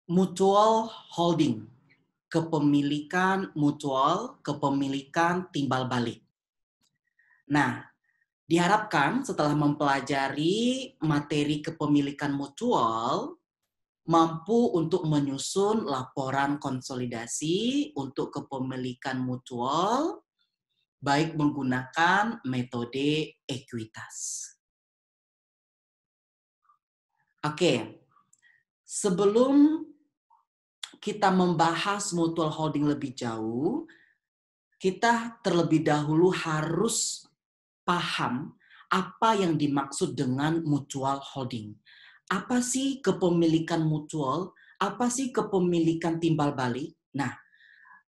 Mutual holding, kepemilikan mutual, kepemilikan timbal balik. Nah, diharapkan setelah mempelajari materi kepemilikan mutual, mampu untuk menyusun laporan konsolidasi untuk kepemilikan mutual, baik menggunakan metode ekuitas. Oke, sebelum kita membahas mutual holding lebih jauh, kita terlebih dahulu harus paham apa yang dimaksud dengan mutual holding. Apa sih kepemilikan mutual? Apa sih kepemilikan timbal balik? Nah,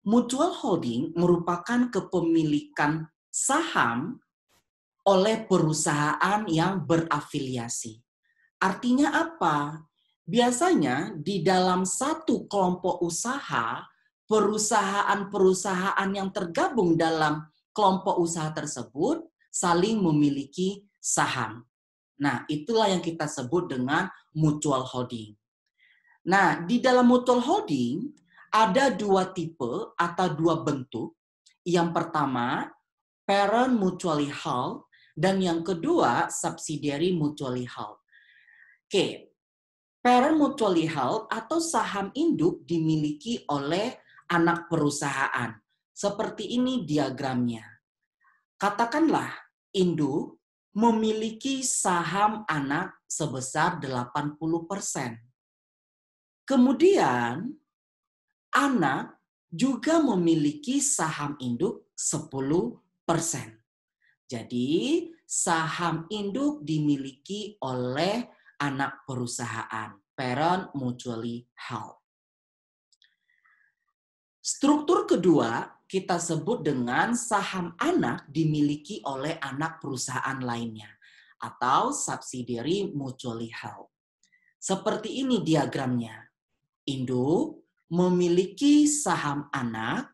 mutual holding merupakan kepemilikan saham oleh perusahaan yang berafiliasi. Artinya apa? Biasanya di dalam satu kelompok usaha, perusahaan-perusahaan yang tergabung dalam kelompok usaha tersebut saling memiliki saham. Nah, itulah yang kita sebut dengan mutual holding. Nah, di dalam mutual holding ada dua tipe atau dua bentuk. Yang pertama, parent mutually held, dan yang kedua, subsidiary mutually held. Oke, parent mutually held atau saham induk dimiliki oleh anak perusahaan. Seperti ini diagramnya. Katakanlah induk memiliki saham anak sebesar 80%. Kemudian anak juga memiliki saham induk 10%. Jadi saham induk dimiliki oleh anak perusahaan, parent mutually held. Struktur kedua kita sebut dengan saham anak dimiliki oleh anak perusahaan lainnya atau subsidiary mutually held. Seperti ini diagramnya. Induk memiliki saham anak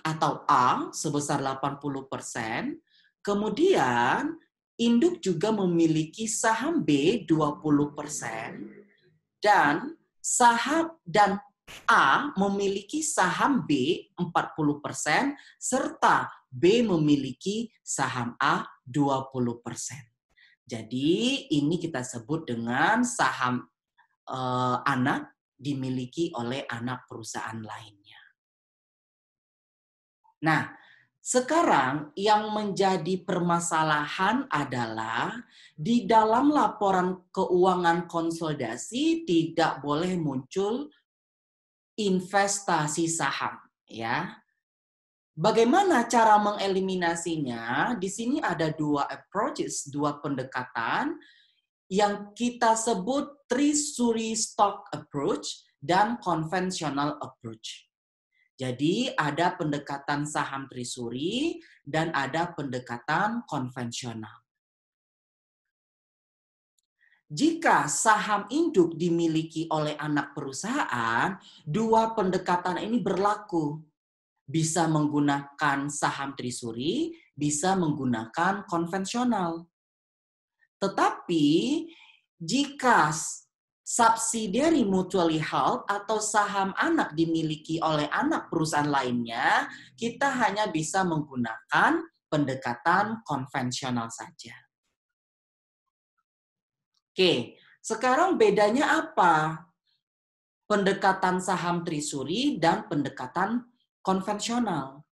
atau A sebesar 80%, kemudian induk juga memiliki saham B 20%, dan A memiliki saham B 40%, serta B memiliki saham A 20%. Jadi ini kita sebut dengan saham anak dimiliki oleh anak perusahaan lainnya. Nah, sekarang yang menjadi permasalahan adalah di dalam laporan keuangan konsolidasi tidak boleh muncul investasi saham, ya. Bagaimana cara mengeliminasinya? Di sini ada dua approaches, dua pendekatan yang kita sebut treasury stock approach dan conventional approach. Jadi ada pendekatan saham treasury dan ada pendekatan konvensional. Jika saham induk dimiliki oleh anak perusahaan, dua pendekatan ini berlaku. Bisa menggunakan saham treasury, bisa menggunakan konvensional. Tetapi jika subsidiary mutually held atau saham anak dimiliki oleh anak perusahaan lainnya, kita hanya bisa menggunakan pendekatan konvensional saja. Oke, sekarang bedanya apa? Pendekatan saham treasury dan pendekatan konvensional.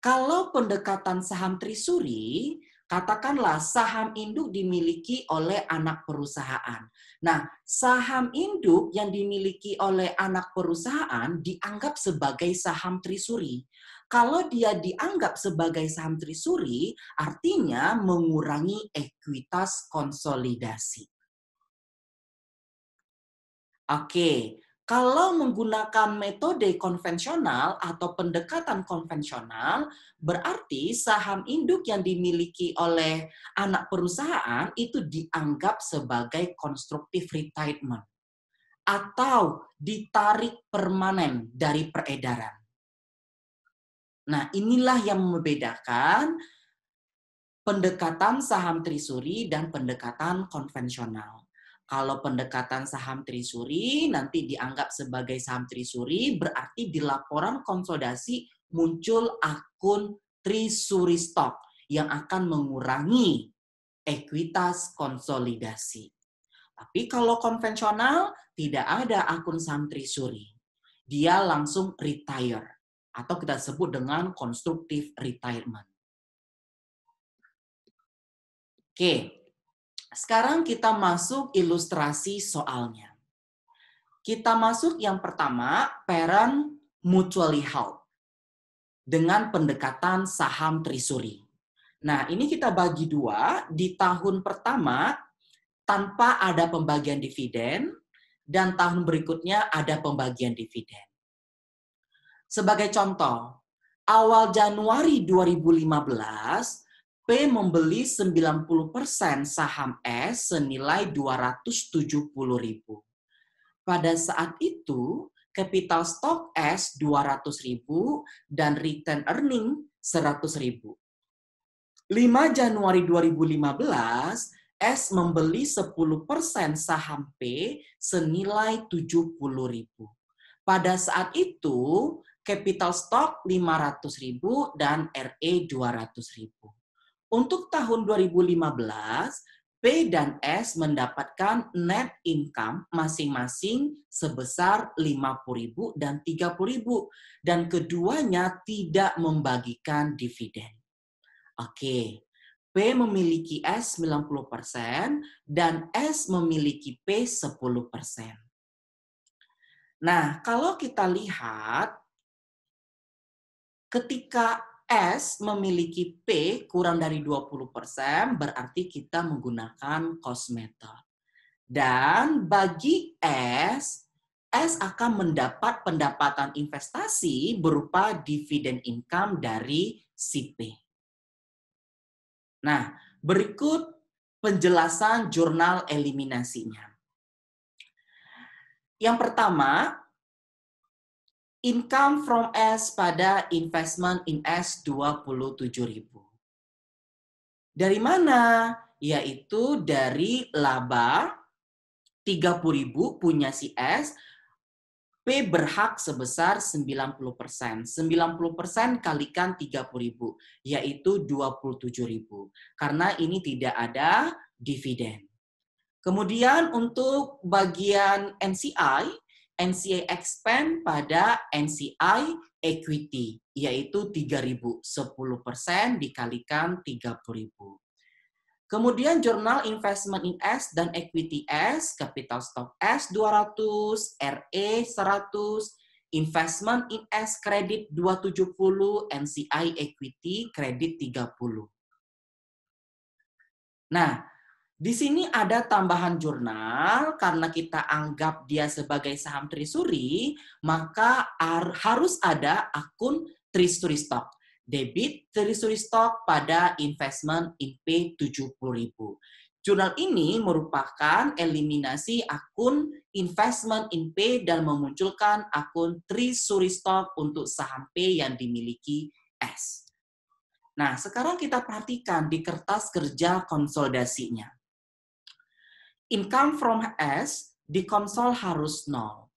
Kalau pendekatan saham treasury, katakanlah saham induk dimiliki oleh anak perusahaan. Nah, saham induk yang dimiliki oleh anak perusahaan dianggap sebagai saham treasury. Kalau dia dianggap sebagai saham treasury, artinya mengurangi ekuitas konsolidasi. Oke, kalau menggunakan metode konvensional atau pendekatan konvensional, berarti saham induk yang dimiliki oleh anak perusahaan itu dianggap sebagai constructive retirement atau ditarik permanen dari peredaran. Nah, inilah yang membedakan pendekatan saham treasury dan pendekatan konvensional. Kalau pendekatan saham trisuri nanti dianggap sebagai saham trisuri, berarti di laporan konsolidasi muncul akun trisuri stock yang akan mengurangi ekuitas konsolidasi. Tapi kalau konvensional tidak ada akun saham trisuri. Dia langsung retire atau kita sebut dengan constructive retirement. Oke. Sekarang kita masuk ilustrasi soalnya. Kita masuk yang pertama, parent mutually held. Dengan pendekatan saham trisuri. Nah, ini kita bagi dua. Di tahun pertama, tanpa ada pembagian dividen, dan tahun berikutnya ada pembagian dividen. Sebagai contoh, awal Januari 2015, P membeli 90% saham S senilai 270.000. Pada saat itu, capital stock S 200.000 dan return earning 100.000. 5 Januari 2015, S membeli 10% saham P senilai 70.000. Pada saat itu, capital stock 500.000 dan RE 200.000. Untuk tahun 2015, P dan S mendapatkan net income masing-masing sebesar 50.000 dan 30.000 dan keduanya tidak membagikan dividen. Oke. P memiliki S 90% dan S memiliki P 10%. Nah, kalau kita lihat ketika S memiliki P kurang dari 20%, berarti kita menggunakan cost method. Dan bagi S akan mendapat pendapatan investasi berupa dividen income dari si P. Nah, berikut penjelasan jurnal eliminasinya. Yang pertama, income from S pada investment in S 27.000. Dari mana? Yaitu dari laba 30.000 punya si S, P berhak sebesar 90%. 90% kalikan 30.000, yaitu 27.000. Karena ini tidak ada dividen. Kemudian untuk bagian NCI expand pada NCI equity, yaitu 3.000. 10% dikalikan 30.000. Kemudian jurnal investment in S dan equity S, capital stock S 200, RE 100, investment in S kredit 270, NCI equity kredit 30. Nah, di sini ada tambahan jurnal, karena kita anggap dia sebagai saham trisuri, maka harus ada akun trisuri stock. Debit trisuri stock pada investment in P 70.000. Jurnal ini merupakan eliminasi akun investment in P dan memunculkan akun trisuri stock untuk saham P yang dimiliki S. Nah, sekarang kita perhatikan di kertas kerja konsolidasinya. Income from S di konsol harus 0.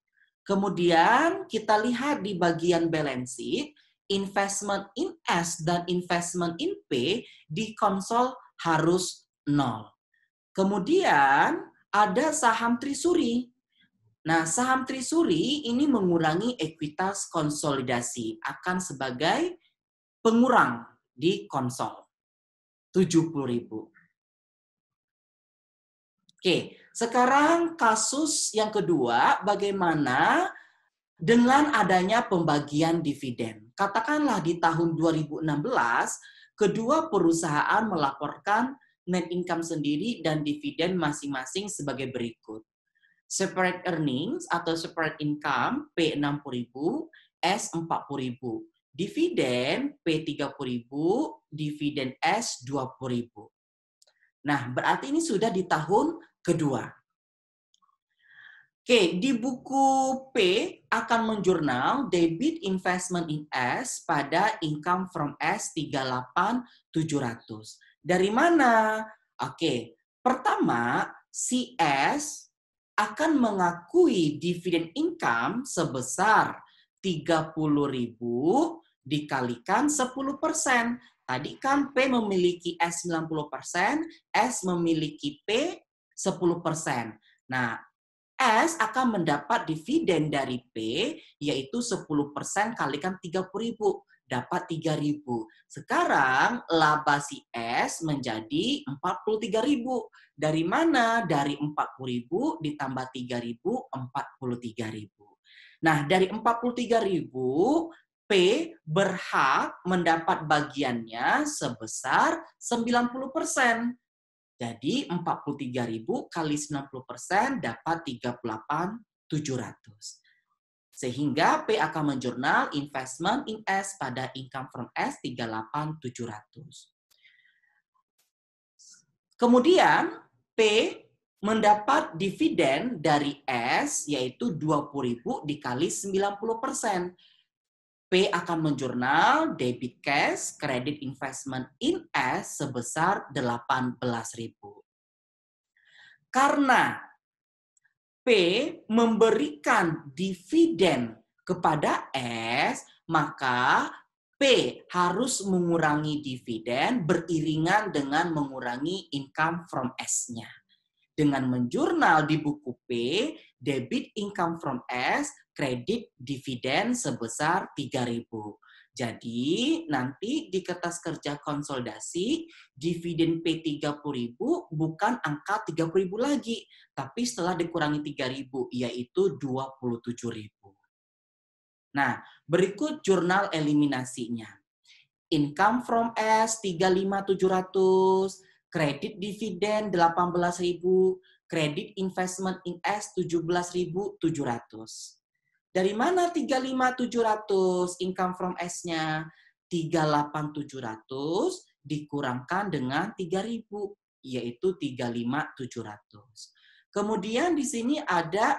Kemudian kita lihat di bagian balance sheet, investment in S dan investment in P di konsol harus 0. Kemudian ada saham trisuri. Nah, saham trisuri ini mengurangi ekuitas konsolidasi, akan sebagai pengurang di konsol 70.000. Oke, sekarang kasus yang kedua, bagaimana dengan adanya pembagian dividen. Katakanlah di tahun 2016, kedua perusahaan melaporkan net income sendiri dan dividen masing-masing sebagai berikut. Separate earnings atau separate income P 60.000, S 40.000. Dividen P 30.000, dividen S 20.000. Nah, berarti ini sudah di tahun kedua. Oke, di buku P akan menjurnal debit investment in S pada income from S 38.700. Dari mana? Oke, pertama si S akan mengakui dividen income sebesar 30.000 dikalikan 10%. Tadi kan P memiliki S 90%, S memiliki P 10%. Nah, S akan mendapat dividen dari P, yaitu 10% kalikan 30.000, dapat 3.000. Sekarang laba si S menjadi 43.000. Dari mana? Dari 40.000 ditambah 3.000, 43.000. Nah, dari 43.000, P berhak mendapat bagiannya sebesar 90%. Jadi 43.000 kali 90% dapat 38.700. Sehingga P akan menjurnal investment in S pada income from S 38.700. Kemudian P mendapat dividen dari S yaitu 20.000 dikali 90%. P akan menjurnal debit cash, kredit investment in S sebesar 18.000. Karena P memberikan dividen kepada S, maka P harus mengurangi dividen beriringan dengan mengurangi income from S-nya. Dengan menjurnal di buku P, debit income from S, kredit dividen sebesar 3.000. Jadi nanti di kertas kerja konsolidasi, dividen P 30.000 bukan angka 30.000 lagi, tapi setelah dikurangi 3.000, yaitu 27.000. Nah, berikut jurnal eliminasinya. Income from S 35.700, kredit dividen 18.000, kredit investment in S 17.700. Dari mana 35.700 income from S-nya? 38.700 dikurangkan dengan 3.000, yaitu 35.700. Kemudian di sini ada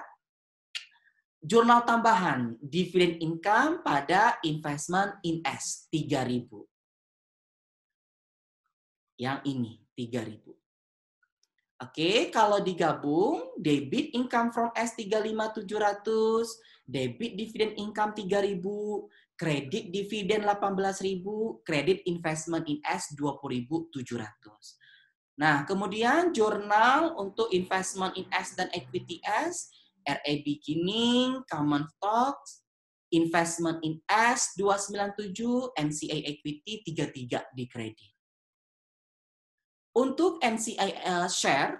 jurnal tambahan, dividen income pada investment in S, 3.000. Yang ini, 3.000. Oke, kalau digabung, debit income from S 35.700, debit dividend income 3.000, kredit dividen 18.000, kredit investment in S 20.700. Nah, kemudian jurnal untuk investment in S dan equity S, RA beginning, common stocks, investment in S 297, NCA equity 33 di kredit. Untuk NCA share,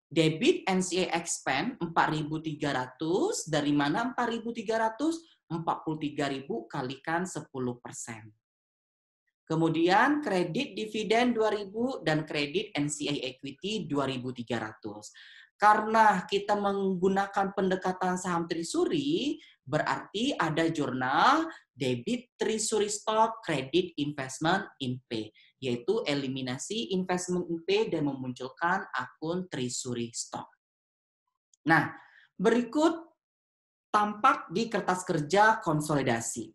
debit NCA expense 4.300, dari mana 4.300? 43.000 kalikan 10%. Kemudian kredit dividen 2.000 dan kredit NCA equity 2.300. Karena kita menggunakan pendekatan saham trisuri, berarti ada jurnal debit trisuri stock, kredit investment in P, yaitu eliminasi investment in P dan memunculkan akun trisuri stock. Nah, berikut tampak di kertas kerja konsolidasi.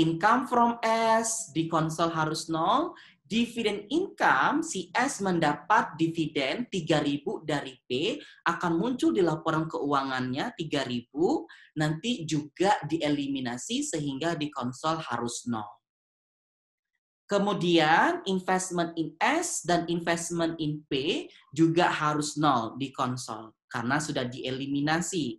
Income from S di konsol harus 0, dividen income si S mendapat dividen 3.000 dari P akan muncul di laporan keuangannya 3.000, nanti juga dieliminasi sehingga di konsol harus 0. Kemudian investment in S dan investment in P juga harus 0 di konsol karena sudah dieliminasi.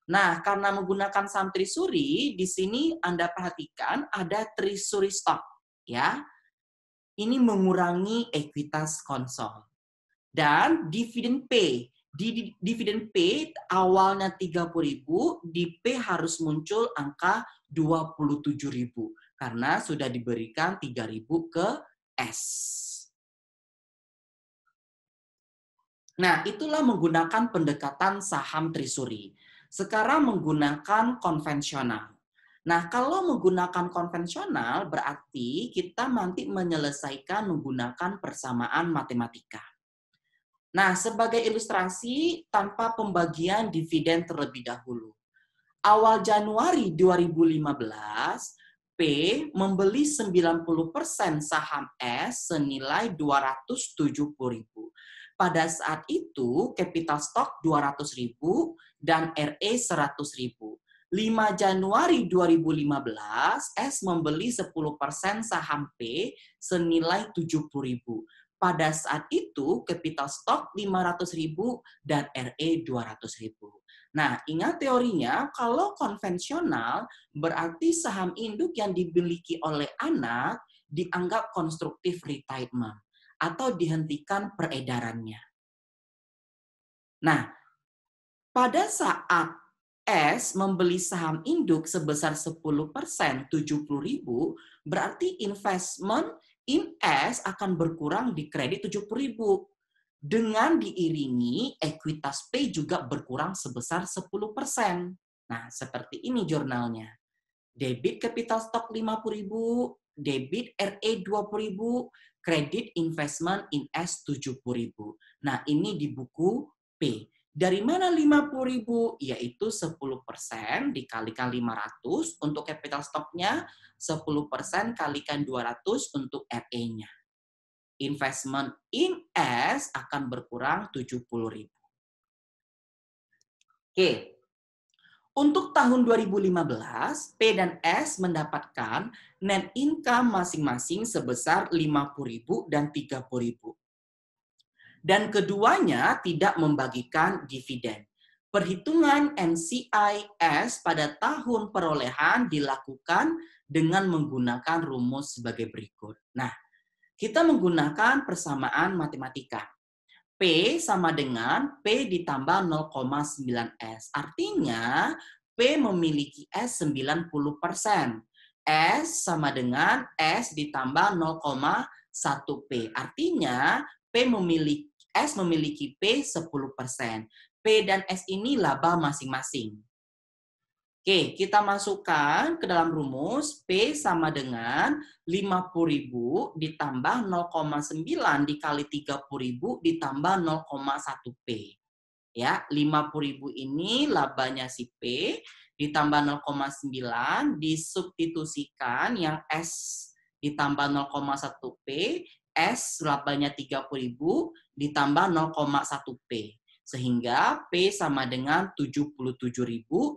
Nah, karena menggunakan saham trisuri, di sini Anda perhatikan ada trisuri stock, ya. Ini mengurangi ekuitas konsol. Dan dividen P. Di dividen P awalnya 30.000, di P harus muncul angka 27.000 karena sudah diberikan 3.000 ke S. Nah, itulah menggunakan pendekatan saham trisuri. Sekarang menggunakan konvensional. Nah, kalau menggunakan konvensional berarti kita nanti menyelesaikan menggunakan persamaan matematika. Nah, sebagai ilustrasi tanpa pembagian dividen terlebih dahulu. Awal Januari 2015, P membeli 90% saham S senilai 270.000. Pada saat itu, capital stock 200.000, dan RE 100.000. 5 Januari 2015, S membeli 10% saham P senilai 70.000. Pada saat itu, capital stock 500.000 dan RE 200.000. Nah, ingat teorinya, kalau konvensional berarti saham induk yang dimiliki oleh anak dianggap konstruktif retirement atau dihentikan peredarannya. Nah, pada saat S membeli saham induk sebesar 10%, 70.000, berarti investment in S akan berkurang di kredit 70.000. Dengan diiringi ekuitas P juga berkurang sebesar 10%. Nah, seperti ini jurnalnya. Debit capital stock 50.000, debit RE 20.000, kredit investment in S 70.000. Nah, ini di buku P. Dari mana 50.000? Yaitu 10% dikalikan 500 untuk capital stock-nya, 10% kalikan 200 untuk RE-nya. Investment in S akan berkurang 70.000. Oke. Untuk tahun 2015, P dan S mendapatkan net income masing-masing sebesar 50.000 dan 30.000. Dan keduanya tidak membagikan dividen. Perhitungan NCIS pada tahun perolehan dilakukan dengan menggunakan rumus sebagai berikut. Nah, kita menggunakan persamaan matematika. P sama dengan P ditambah 0,9S. Artinya, P memiliki S 90%. S sama dengan S ditambah 0,1P. Artinya, S memiliki P 10%. P dan S ini laba masing-masing. Oke, kita masukkan ke dalam rumus P sama dengan 50.000 ditambah 0,9 dikali 30.000 ditambah 0,1 P. Ya, 50.000 ini labanya si P ditambah 0,9 disubstitusikan yang S ditambah 0,1 P, S labanya 30.000 ditambah 0,1 P. Sehingga P sama dengan 77.000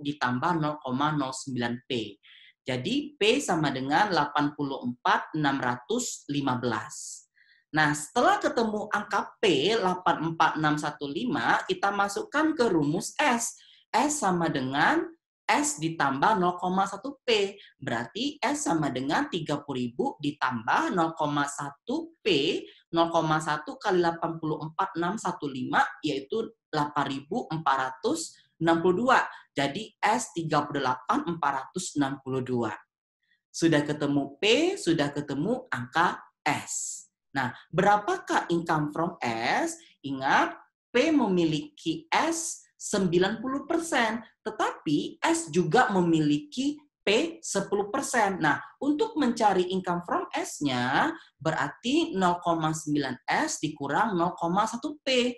ditambah 0,09P. Jadi P sama dengan 84.615. Nah, setelah ketemu angka P 84615, kita masukkan ke rumus S. S sama dengan S ditambah 0,1P. Berarti S sama dengan 30.000 ditambah 0,1P. 0,1 kali 84.615 yaitu 8.462. Jadi S 38.462. Sudah ketemu P, sudah ketemu angka S. Nah, berapakah income from S? Ingat, P memiliki S 90%, tetapi S juga memiliki P 10%. Nah, untuk mencari income from S-nya, berarti 0,9S dikurang 0,1P,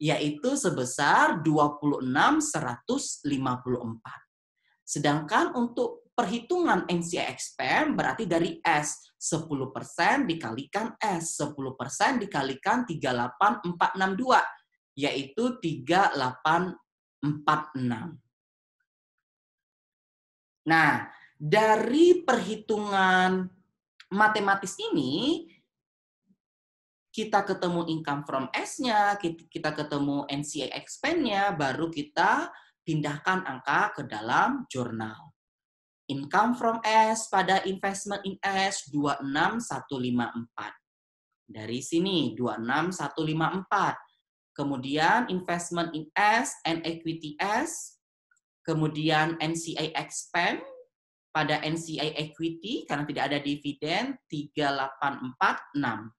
yaitu sebesar 26.154. Sedangkan untuk perhitungan NCI Expand berarti dari S 10% dikalikan S 10% dikalikan 38.462 yaitu 3846. Nah, dari perhitungan matematis ini kita ketemu income from S-nya, kita ketemu NCI Expand-nya, baru kita pindahkan angka ke dalam jurnal. Income from S pada investment in S 26154. Dari sini 26154. Kemudian investment in S and equity S. Kemudian NCI Expand pada NCI equity karena tidak ada dividen 3846.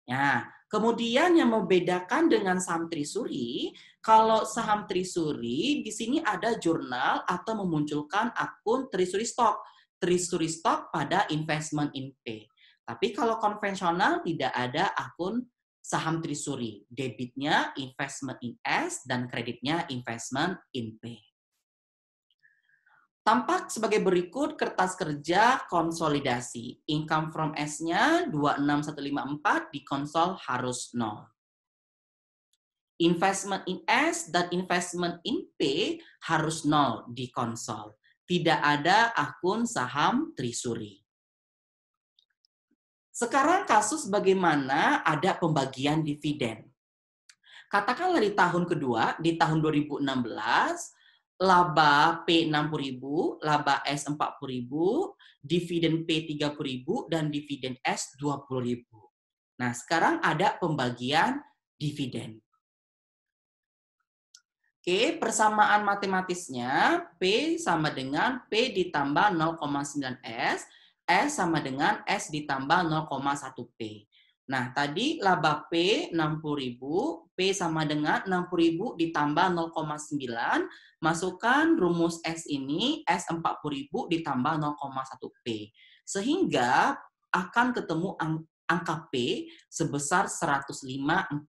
Nah, kemudian yang membedakan dengan saham Trisuri, kalau saham Trisuri di sini ada jurnal atau memunculkan akun Trisuri Stock. Trisuri Stock pada investment in P. Tapi kalau konvensional tidak ada akun saham Trisuri. Debitnya investment in S dan kreditnya investment in P. Tampak sebagai berikut kertas kerja konsolidasi. Income from S-nya 26154 di konsol harus 0. Investment in S dan investment in P harus 0 di konsol. Tidak ada akun saham treasury. Sekarang kasus bagaimana ada pembagian dividen. Katakanlah di tahun kedua, di tahun 2016, laba P 60.000, laba S 40.000, dividen P 30.000, dan dividen S 20.000. Nah, sekarang ada pembagian dividen. Oke, persamaan matematisnya P sama dengan P ditambah 0,9 S, S sama dengan S ditambah 0,1 P. Nah, tadi laba P 60.000, P sama dengan 60.000 ditambah 0,9, masukkan rumus S ini, S 40.000 ditambah 0,1 P. Sehingga akan ketemu angka P sebesar 105.495.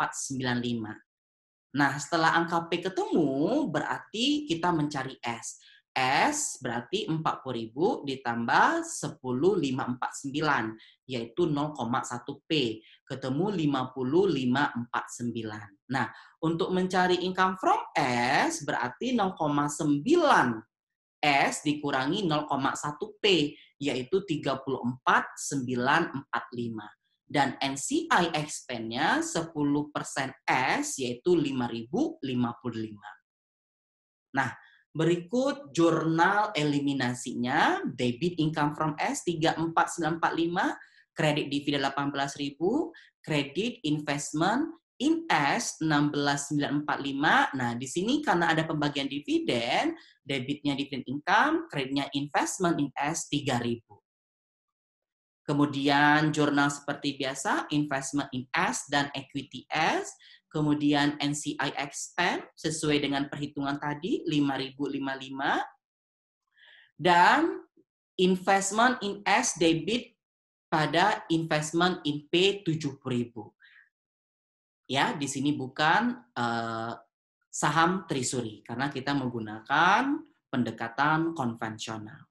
Nah, setelah angka P ketemu, berarti kita mencari S. S berarti 40.000 ditambah 10.549, yaitu 0,1 P. Ketemu 50.549. Nah, untuk mencari income from S, berarti 0,9 S dikurangi 0,1 P, yaitu 34.945. Dan NCI expense-nya 10% S, yaitu 5.055. Nah, berikut jurnal eliminasinya. Debit income from S 34.945, kredit dividen 18.000, kredit investment in S 16.945. Nah, di sini karena ada pembagian dividen, debitnya dividen income, kreditnya investment in S 3.000. Kemudian jurnal seperti biasa, investment in S dan equity S. Kemudian NCI expense sesuai dengan perhitungan tadi 5.055. Dan investment in S debit pada investment in P 70.000. Ya, di sini bukan saham treasury karena kita menggunakan pendekatan konvensional.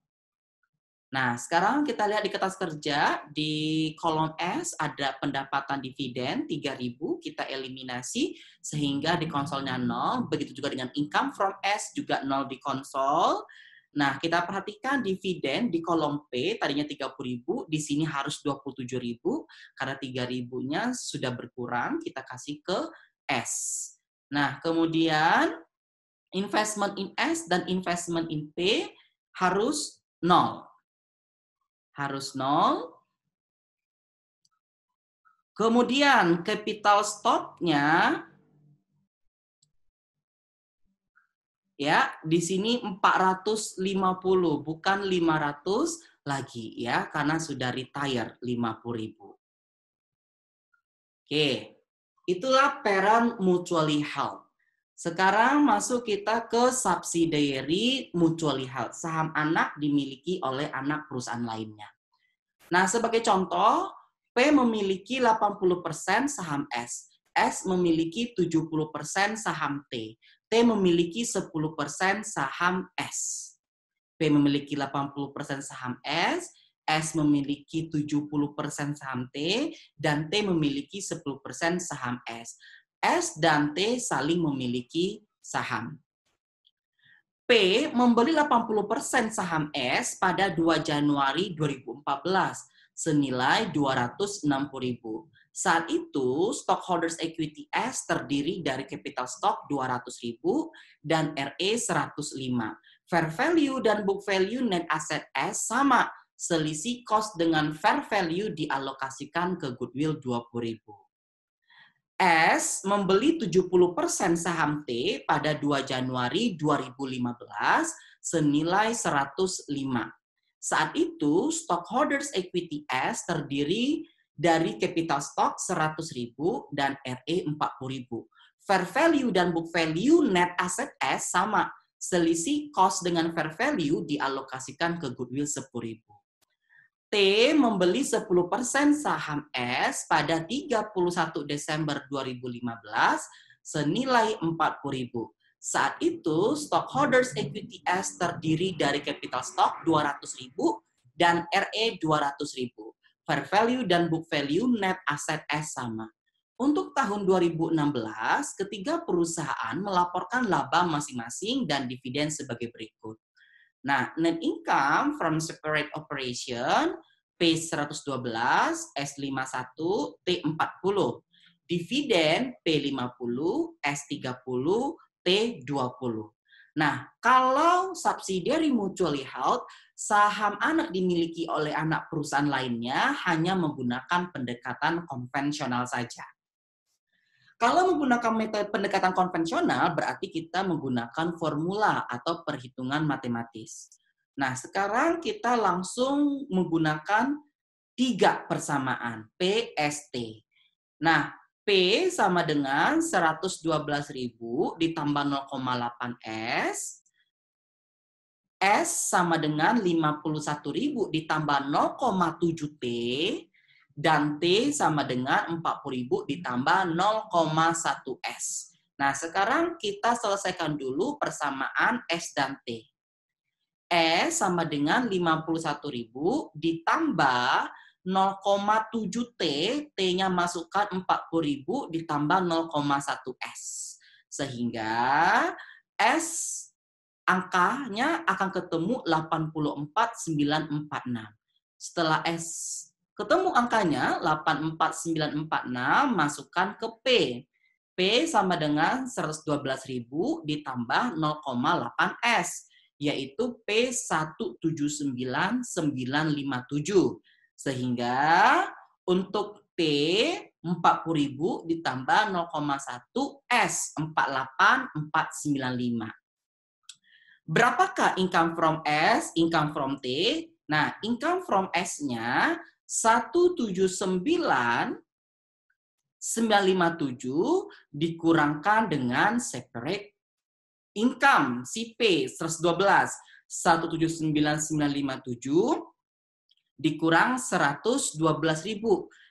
Nah, sekarang kita lihat di kertas kerja, di kolom S ada pendapatan dividen 3.000, kita eliminasi sehingga di konsolnya 0. Begitu juga dengan income from S juga 0 di konsol. Nah, kita perhatikan dividen di kolom P tadinya 30.000, di sini harus 27.000 karena 3.000-nya sudah berkurang, kita kasih ke S. Nah, kemudian investment in S dan investment in P harus 0. Harus 0. Kemudian capital stock-nya ya, di sini 450 bukan 500 lagi ya karena sudah retire 50.000. Oke. Itulah parent mutually held. Sekarang masuk kita ke subsidiary mutually held. Saham anak dimiliki oleh anak perusahaan lainnya. Nah, sebagai contoh, P memiliki 80% saham S. S memiliki 70% saham T. T memiliki 10% saham S. P memiliki 80% saham S. S memiliki 70% saham T. Dan T memiliki 10% saham S. S dan T saling memiliki saham. P membeli 80% saham S pada 2 Januari 2014 senilai 260.000. Saat itu, stockholders equity S terdiri dari capital stock 200.000 dan RE 105. Fair value dan book value net asset S sama, selisih cost dengan fair value dialokasikan ke goodwill 20.000. S membeli 70% saham T pada 2 Januari 2015 senilai 105. Saat itu, stockholders equity S terdiri dari capital stock 100.000 dan RE 40.000. Fair value dan book value net asset S sama, selisih cost dengan fair value dialokasikan ke goodwill 10.000. T membeli 10% saham S pada 31 Desember 2015 senilai 40.000. Saat itu, stockholders equity S terdiri dari capital stock 200.000 dan RE 200.000. Fair value dan book value net asset S sama. Untuk tahun 2016, ketiga perusahaan melaporkan laba masing-masing dan dividen sebagai berikut. Nah, net income from separate operation P112, S51, T40. Dividen P50, S30, T20. Nah, kalau subsidiary mutually held, saham anak dimiliki oleh anak perusahaan lainnya hanya menggunakan pendekatan konvensional saja. Kalau menggunakan metode pendekatan konvensional, berarti kita menggunakan formula atau perhitungan matematis. Nah, sekarang kita langsung menggunakan 3 persamaan, PST. Nah, P sama dengan 112.000 ditambah 0,8 S, S sama dengan 51.000 ditambah 0,7 T, dan T sama dengan 40.000 ditambah 0,1 S. Nah, sekarang kita selesaikan dulu persamaan S dan T. S sama dengan 51.000 ditambah 0,7 T, T-nya masukkan 40.000 ditambah 0,1 S. Sehingga S angkanya akan ketemu 84.946. Setelah S ketemu angkanya 84946, masukkan ke P. P sama dengan 112.000 ditambah 0,8 S, yaitu P179.957. Sehingga untuk T 40.000 ditambah 0,1 S 48495. Berapakah income from S, income from T? Nah, income from S-nya 179.957 dikurangkan dengan separate income, CP 112. 179.957 dikurang 112.000,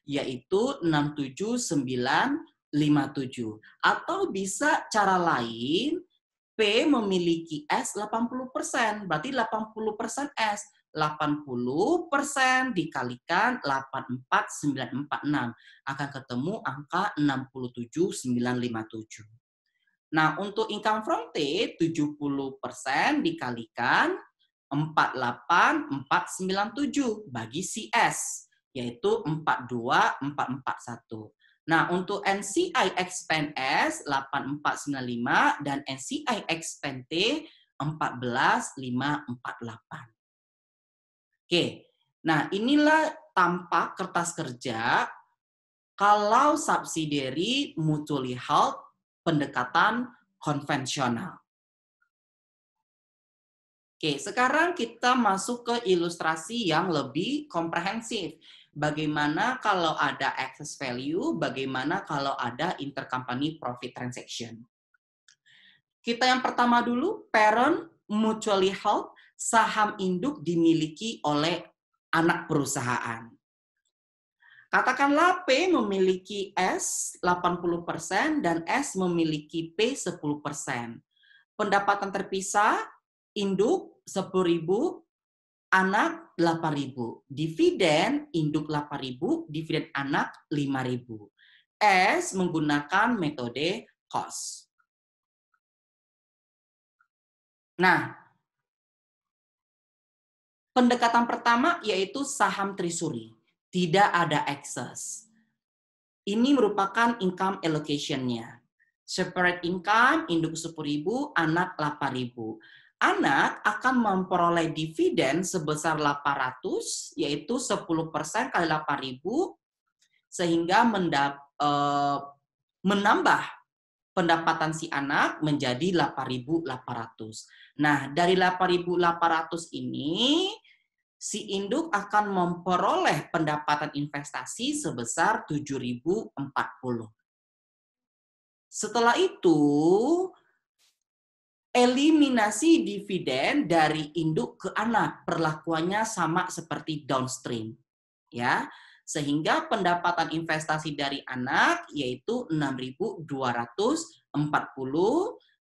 yaitu 67.957. Atau bisa cara lain, P memiliki S 80%, berarti 80% S. 80% dikalikan 84946 akan ketemu angka 67.957. Nah, untuk income from T 70% dikalikan 48497 bagi CS, yaitu 42441. Nah, untuk NCI expand S 8495 dan NCI expand T 14548. Oke, nah inilah tampak kertas kerja kalau subsidiary mutually held pendekatan konvensional. Oke, sekarang kita masuk ke ilustrasi yang lebih komprehensif. Bagaimana kalau ada excess value, bagaimana kalau ada intercompany profit transaction. Kita yang pertama dulu, parent mutually held, saham induk dimiliki oleh anak perusahaan. Katakanlah P memiliki S 80% dan S memiliki P 10%. Pendapatan terpisah, induk 10.000, anak 8.000. Dividen, induk 8.000, dividen anak 5.000. S menggunakan metode cost. Nah, pendekatan pertama yaitu saham treasury. Tidak ada excess. Ini merupakan income allocation-nya. Separate income, induk 10.000, anak 8.000. Anak akan memperoleh dividen sebesar 800, yaitu 10% kali 8.000, sehingga menambah pendapatan si anak menjadi 8.800. Nah, dari 8.800 ini, si induk akan memperoleh pendapatan investasi sebesar 7.040. Setelah itu, eliminasi dividen dari induk ke anak, perlakuannya sama seperti downstream, ya. Sehingga pendapatan investasi dari anak yaitu 6.240,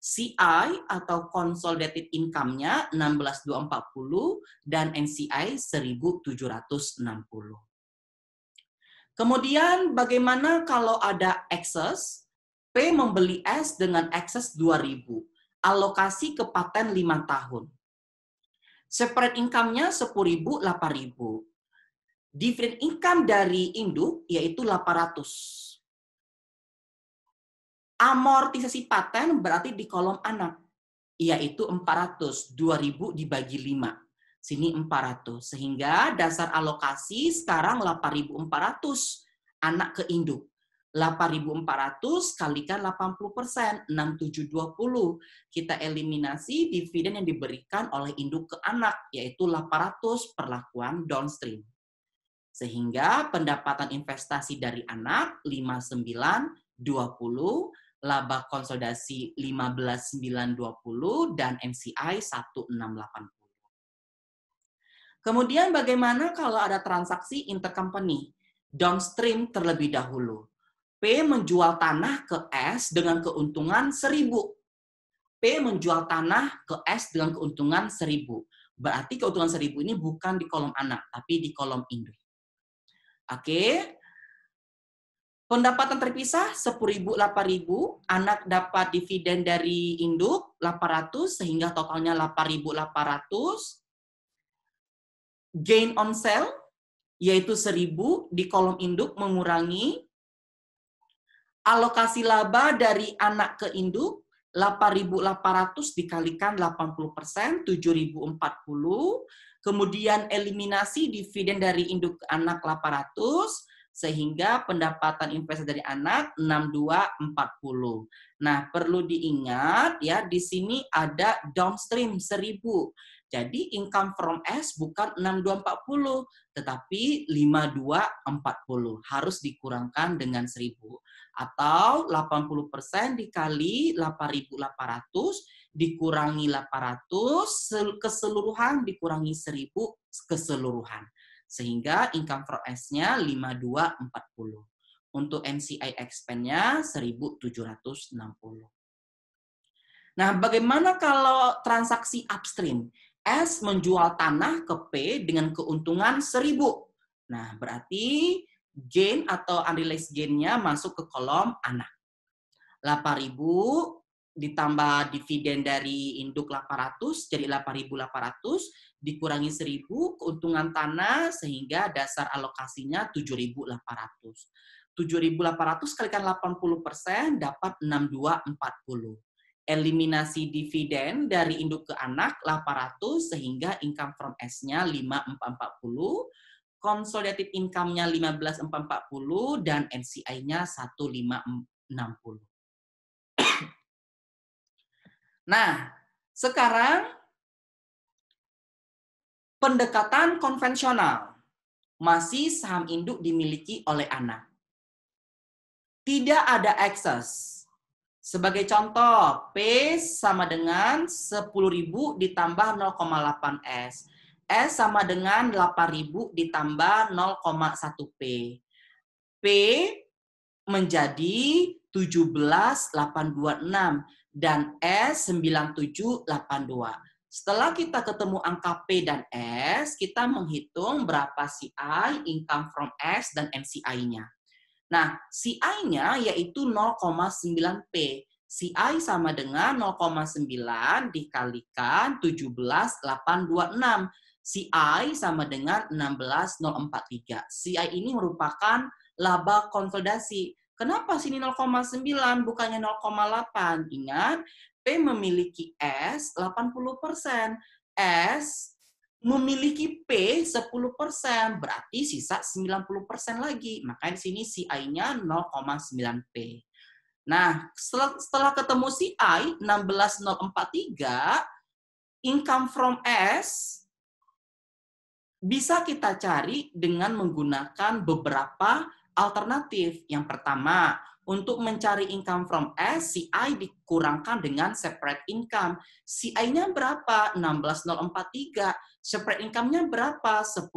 CI atau consolidated income-nya 16.240 dan NCI 1.760. Kemudian bagaimana kalau ada excess? P membeli S dengan excess 2.000. Alokasi ke paten 5 tahun. Separate income-nya 10.000, 8.000. Dividend income dari induk yaitu 800. Amortisasi paten berarti di kolom anak, yaitu 400. 2.000 dibagi 5. Sini 400. Sehingga dasar alokasi sekarang 8.400 anak ke induk. 8.400 kalikan 80%, 6.720. Kita eliminasi dividen yang diberikan oleh induk ke anak, yaitu 800 perlakuan downstream. Sehingga pendapatan investasi dari anak 59.20, laba konsolidasi 15.920, dan NCI 1680. Kemudian bagaimana kalau ada transaksi intercompany? Downstream terlebih dahulu. P menjual tanah ke S dengan keuntungan 1.000. P menjual tanah ke S dengan keuntungan 1.000. Berarti keuntungan 1.000 ini bukan di kolom anak, tapi di kolom induk. Oke. Pendapatan terpisah 10.000, 8.000. Anak dapat dividen dari induk 800 sehingga totalnya 8.800. Gain on sale yaitu 1.000 di kolom induk mengurangi alokasi laba dari anak ke induk 8.800 dikalikan 80%, 7.040. Kemudian eliminasi dividen dari induk ke anak 800 sehingga pendapatan investasi dari anak 6240. Nah, perlu diingat ya, di sini ada downstream 1.000. Jadi income from S bukan 6240, tetapi 5240. Harus dikurangkan dengan 1.000. Atau 80% dikali 8.800 dikurangi 800, keseluruhan dikurangi 1.000 keseluruhan. Sehingga income from S-nya 5240. Untuk NCI expense-nya 1.760. Nah, bagaimana kalau transaksi upstream? S menjual tanah ke P dengan keuntungan 1.000. Nah, berarti gain atau unrealized gain-nya masuk ke kolom anak. 8.000 ditambah dividen dari induk 800 jadi 8.800 dikurangi 1.000 keuntungan tanah sehingga dasar alokasinya 7.800. 7.800 kalikan 80% dapat 6240. Eliminasi dividen dari induk ke anak 800 sehingga income from S-nya 5440, consolidated income-nya 15.440 dan NCI-nya 1560. Nah, sekarang pendekatan konvensional. Masih saham induk dimiliki oleh anak. Tidak ada excess. Sebagai contoh, P sama dengan 10.000 ditambah 0,8 S. S sama dengan 8.000 ditambah 0,1 P. P menjadi 17.826 dan S 9782. Setelah kita ketemu angka P dan S, kita menghitung berapa CI, income from S, dan NCI-nya. Nah, CI-nya yaitu 0,9P. CI sama dengan 0,9 dikalikan 17.826. CI sama dengan 16.043. CI ini merupakan laba konsolidasi. Kenapa sini 0,9 bukannya 0,8? Ingat, P memiliki S 80%. S memiliki P 10%, berarti sisa 90% lagi. Makanya di sini CI-nya 0,9P. Nah, setelah ketemu CI 16.043, income from S bisa kita cari dengan menggunakan beberapa alternatif. Yang pertama, untuk mencari income from S, CI dikurangkan dengan separate income. CI-nya berapa? 16.043. Separate income-nya berapa? 10.000.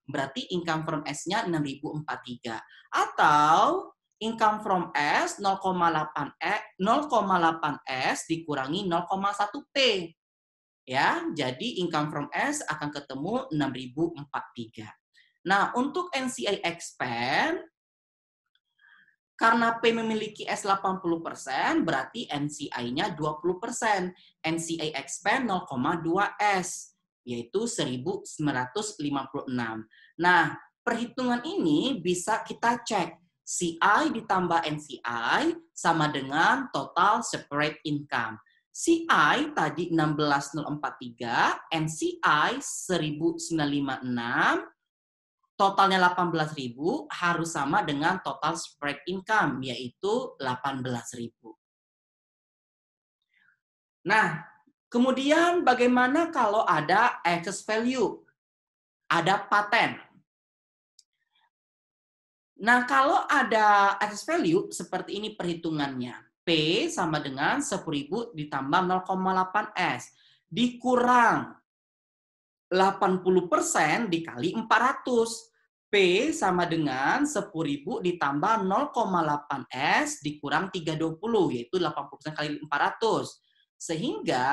Berarti income from S-nya 6.043. Atau income from S 0,8S dikurangi 0,1P. Ya, jadi income from S akan ketemu 6.043. Nah, untuk NCI expand, karena P memiliki S 80%, berarti NCI-nya 20%. NCI expand 0,2 S, yaitu 1956. Nah, perhitungan ini bisa kita cek. CI ditambah NCI sama dengan total separate income. CI tadi 16.043, NCI 1956, totalnya 18.000 harus sama dengan total spread income, yaitu 18.000. Nah, kemudian bagaimana kalau ada excess value? Ada paten. Nah, kalau ada excess value, seperti ini perhitungannya. P sama dengan 10.000 ditambah 0,8 S. Dikurang 80% dikali 400. P sama dengan 10.000 ditambah 0,8 S dikurang 320, yaitu 80% kali 400. Sehingga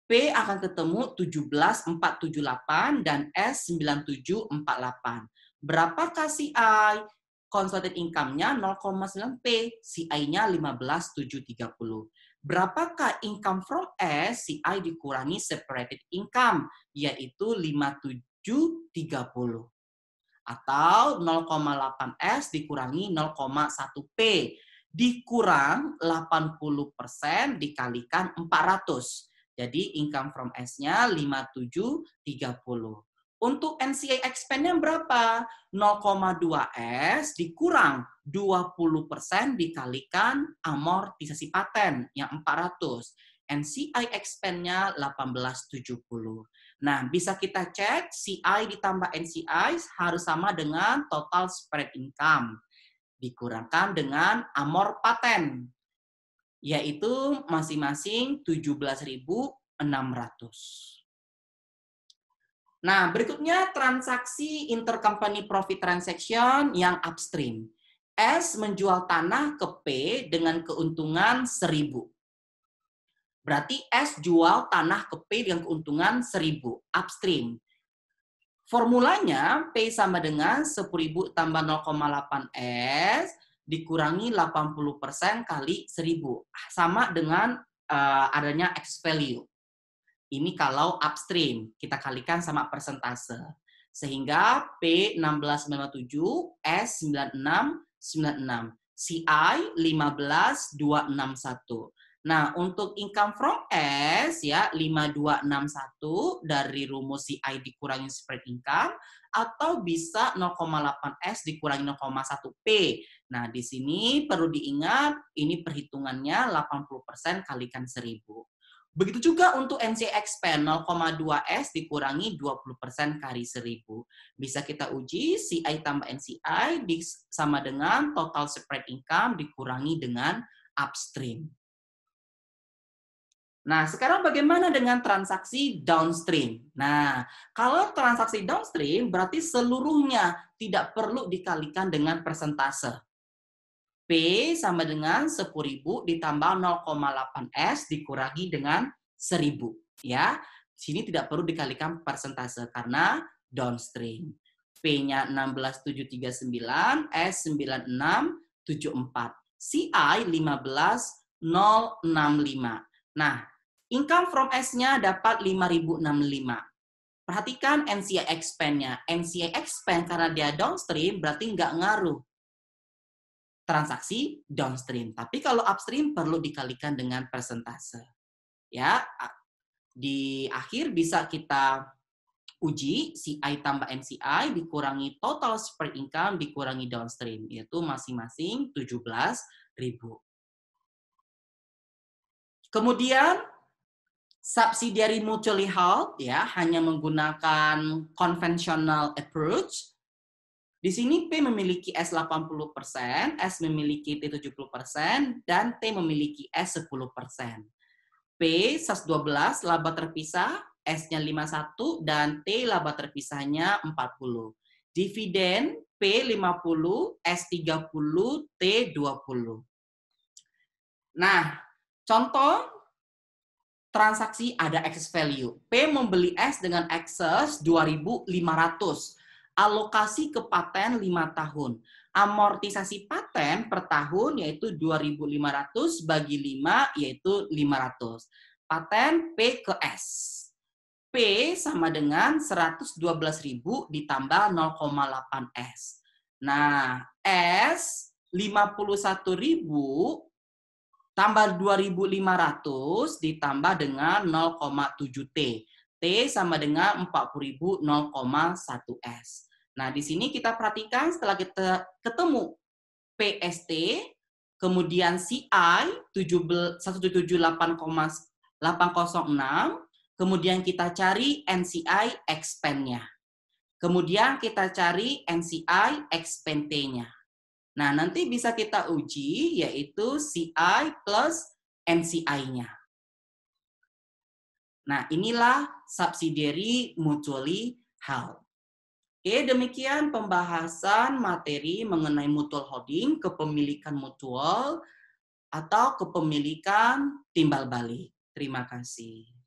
P akan ketemu 17.478 dan S 9748. Berapakah CI? Consolidated income-nya 0,9 P, CI-nya 15.730. Berapakah income from S? CI dikurangi separated income, yaitu 5730. Atau 0,8 S dikurangi 0,1 P. Dikurang 80% dikalikan 400. Jadi income from S-nya 5730. Untuk NCI expand-nya berapa? 0,2 S dikurang 20% dikalikan amortisasi paten yang 400. NCI expand-nya 1870. Nah, bisa kita cek CI ditambah NCI harus sama dengan total spread income. Dikurangkan dengan amor paten, yaitu masing-masing 17.600. Nah, berikutnya transaksi intercompany profit transaction yang upstream. S menjual tanah ke P dengan keuntungan 1.000. Berarti S jual tanah ke P dengan keuntungan 1.000 upstream. Formulanya P sama dengan 10.000 tambah 0,8 S dikurangi 80% kali 1.000. Sama dengan adanya X value. Ini kalau upstream, kita kalikan sama persentase. Sehingga P 1697, S 9696, CI 15261. Nah, untuk income from S ya 5261 dari rumus CI dikurangi spread income atau bisa 0,8 S dikurangi 0,1 P. Nah, di sini perlu diingat ini perhitungannya 80% kalikan 1.000. Begitu juga untuk NCI expand 0,2 S dikurangi 20% kali 1.000. Bisa kita uji CI tambah NCI sama dengan total spread income dikurangi dengan upstream. Nah, sekarang bagaimana dengan transaksi downstream? Nah, kalau transaksi downstream berarti seluruhnya tidak perlu dikalikan dengan persentase. P sama dengan 10.000 ditambah 0,8 S dikurangi dengan 1.000. Ya, sini tidak perlu dikalikan persentase karena downstream. P-nya 16.739, S 96.74. CI 15.065. Nah, income from S-nya dapat 5.065. Perhatikan NCI expand-nya. NCI expand karena dia downstream berarti nggak ngaruh transaksi downstream. Tapi kalau upstream perlu dikalikan dengan persentase. Ya, di akhir bisa kita uji CI tambah NCI dikurangi total spread income dikurangi downstream, yaitu masing-masing 17.000. Kemudian subsidiary mutually held ya hanya menggunakan conventional approach. Di sini P memiliki S 80%, S memiliki T 70%, dan T memiliki S 10%. P 112 laba terpisah, S-nya 51, dan T laba terpisahnya 40. Dividen P 50, S 30, T 20. Nah, contoh transaksi ada excess value. P membeli S dengan excess 2.500. Alokasi ke paten 5 tahun. Amortisasi paten per tahun yaitu 2.500 bagi 5 yaitu 500. Paten P ke S. P sama dengan 112.000 ditambah 0,8 S. Nah, S 51.000 tambah 2.500 ditambah dengan 0,7 T. T sama dengan 40.000 0,1 S. Nah, di sini kita perhatikan setelah kita ketemu PST, kemudian CI 178,806, kemudian kita cari NCI expand-nya. Kemudian kita cari NCI expand T-nya. Nah, nanti bisa kita uji yaitu CI plus NCI-nya. Nah, inilah subsidiary mutually held. Oke, demikian pembahasan materi mengenai mutual holding, kepemilikan mutual, atau kepemilikan timbal balik. Terima kasih.